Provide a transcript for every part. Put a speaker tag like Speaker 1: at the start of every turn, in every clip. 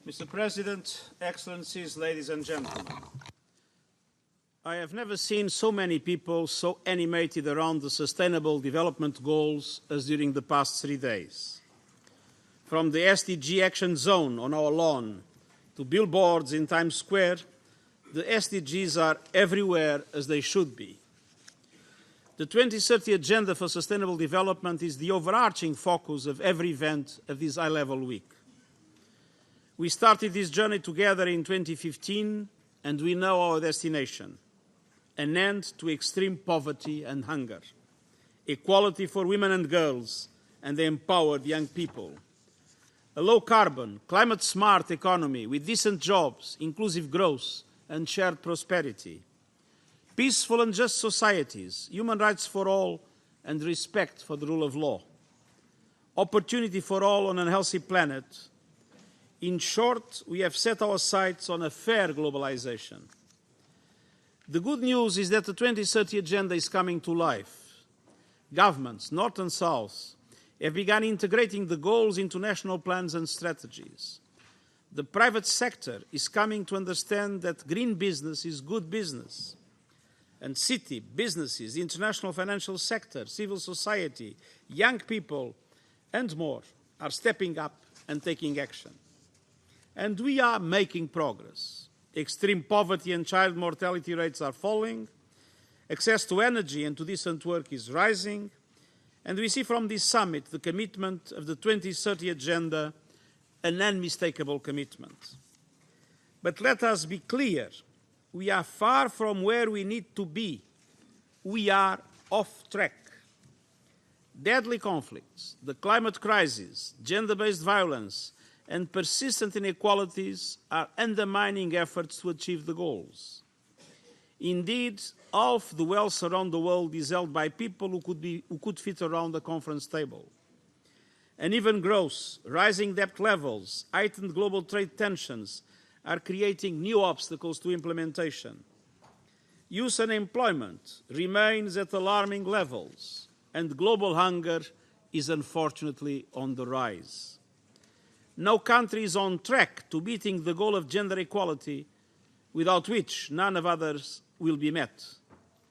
Speaker 1: Mr. President, Excellencies, ladies and gentlemen, I have never seen so many people so animated around the Sustainable Development Goals as during the past 3 days. From the SDG Action Zone on our lawn to billboards in Times Square, the SDGs are everywhere as they should be. The 2030 Agenda for Sustainable Development is the overarching focus of every event of this high-level week. We started this journey together in 2015, and we know our destination: an end to extreme poverty and hunger, equality for women and girls, and empowered young people, a low-carbon, climate-smart economy with decent jobs, inclusive growth, and shared prosperity, peaceful and just societies, human rights for all, and respect for the rule of law, opportunity for all on a healthy planet. In short, we have set our sights on a fair globalization. The good news is that the 2030 Agenda is coming to life. Governments, North and South, have begun integrating the goals into national plans and strategies. The private sector is coming to understand that green business is good business. And city, businesses, the international financial sector, civil society, young people, and more are stepping up and taking action. And we are making progress. Extreme poverty and child mortality rates are falling. Access to energy and to decent work is rising. And we see from this summit the commitment of the 2030 Agenda, an unmistakable commitment. But let us be clear, we are far from where we need to be. We are off track. Deadly conflicts, the climate crisis, gender-based violence, and persistent inequalities are undermining efforts to achieve the goals. Indeed, half the wealth around the world is held by people who could fit around the conference table. Uneven growth, rising debt levels, heightened global trade tensions are creating new obstacles to implementation. Youth unemployment remains at alarming levels, and global hunger is unfortunately on the rise. No country is on track to meeting the goal of gender equality, without which none of others will be met.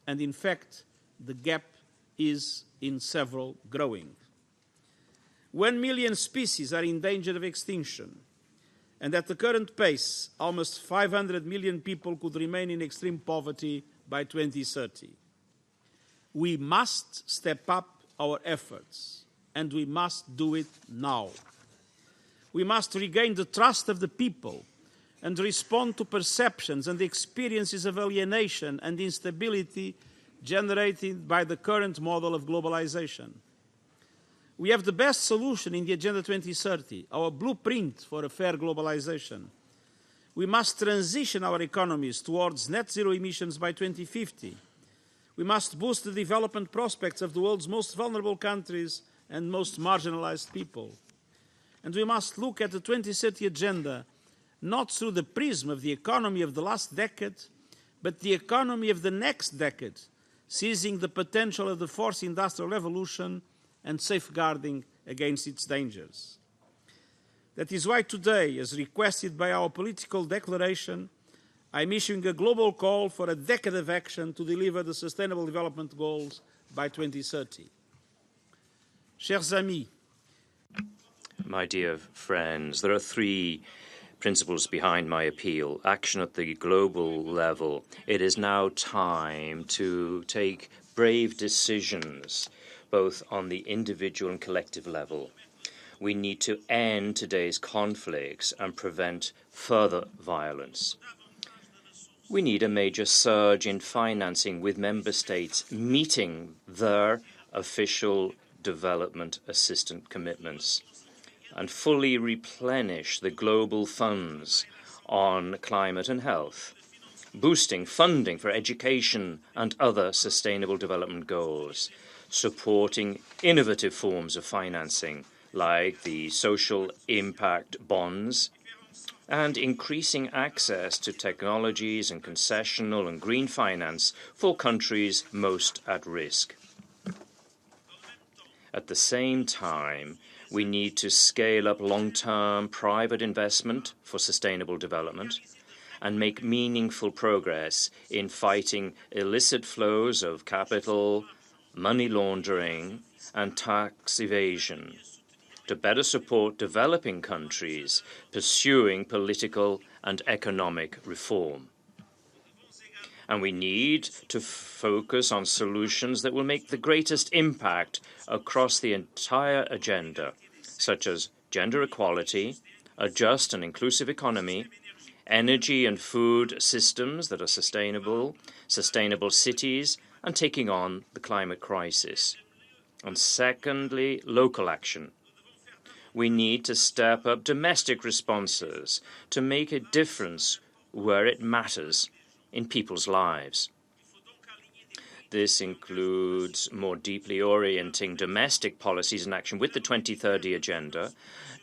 Speaker 1: And in fact, the gap is in several growing. 1 million species are in danger of extinction, and at the current pace, almost 500 million people could remain in extreme poverty by 2030. We must step up our efforts, and we must do it now. We must regain the trust of the people and respond to perceptions and experiences of alienation and instability generated by the current model of globalization. We have the best solution in the Agenda 2030, our blueprint for a fair globalization. We must transition our economies towards net zero emissions by 2050. We must boost the development prospects of the world's most vulnerable countries and most marginalized people. And we must look at the 2030 Agenda not through the prism of the economy of the last decade, but the economy of the next decade, seizing the potential of the fourth industrial revolution and safeguarding against its dangers. That is why today, as requested by our political declaration, I am issuing a global call for a decade of action to deliver the Sustainable Development Goals by 2030. Chers amis,
Speaker 2: my dear friends, there are 3 principles behind my appeal. Action at the global level. It is now time to take brave decisions, both on the individual and collective level. We need to end today's conflicts and prevent further violence. We need a major surge in financing, with member states meeting their official development assistance commitments, and fully replenish the global funds on climate and health, boosting funding for education and other sustainable development goals, supporting innovative forms of financing like the social impact bonds, and increasing access to technologies and concessional and green finance for countries most at risk. At the same time, We need to scale up long-term private investment for sustainable development and make meaningful progress in fighting illicit flows of capital, money laundering, and tax evasion to better support developing countries pursuing political and economic reform. And we need to focus on solutions that will make the greatest impact across the entire agenda, such as gender equality, a just and inclusive economy, energy and food systems that are sustainable, sustainable cities, and taking on the climate crisis. And secondly, local action. We need to step up domestic responses to make a difference where it matters in people's lives. This includes more deeply orienting domestic policies and action with the 2030 Agenda,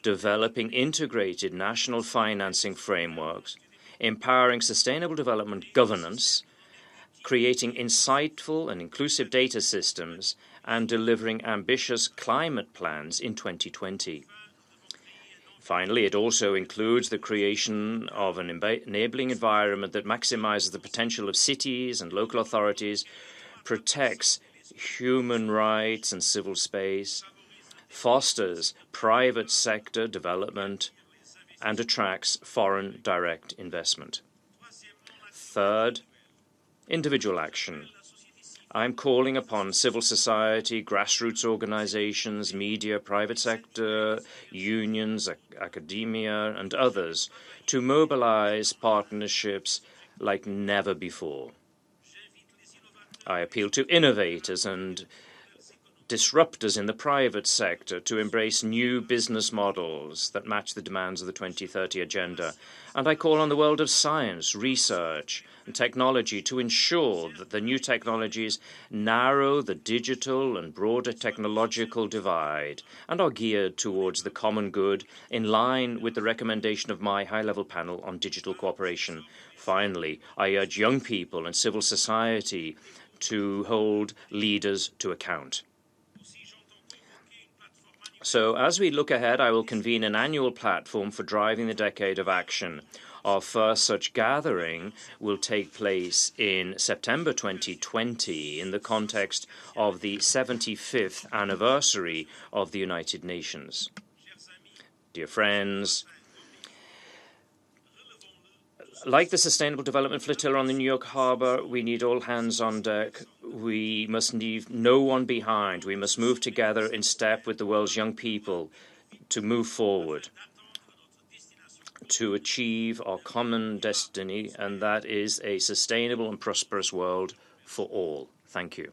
Speaker 2: developing integrated national financing frameworks, empowering sustainable development governance, creating insightful and inclusive data systems, and delivering ambitious climate plans in 2020. Finally, it also includes the creation of an enabling environment that maximizes the potential of cities and local authorities, protects human rights and civil space, fosters private sector development, and attracts foreign direct investment. Third, individual action. I'm calling upon civil society, grassroots organizations, media, private sector, unions, academia, and others to mobilize partnerships like never before. I appeal to innovators and disruptors in the private sector to embrace new business models that match the demands of the 2030 Agenda. And I call on the world of science, research, and technology to ensure that the new technologies narrow the digital and broader technological divide and are geared towards the common good in line with the recommendation of my high-level panel on digital cooperation. Finally, I urge young people and civil society to hold leaders to account. So as we look ahead, I will convene an annual platform for driving the decade of action. Our first such gathering will take place in September 2020 in the context of the 75th anniversary of the United Nations. Dear friends, like the Sustainable Development Flotilla on the New York Harbor, we need all hands on deck. We must leave no one behind. We must move together in step with the world's young people to move forward, to achieve our common destiny, and that is a sustainable and prosperous world for all. Thank you.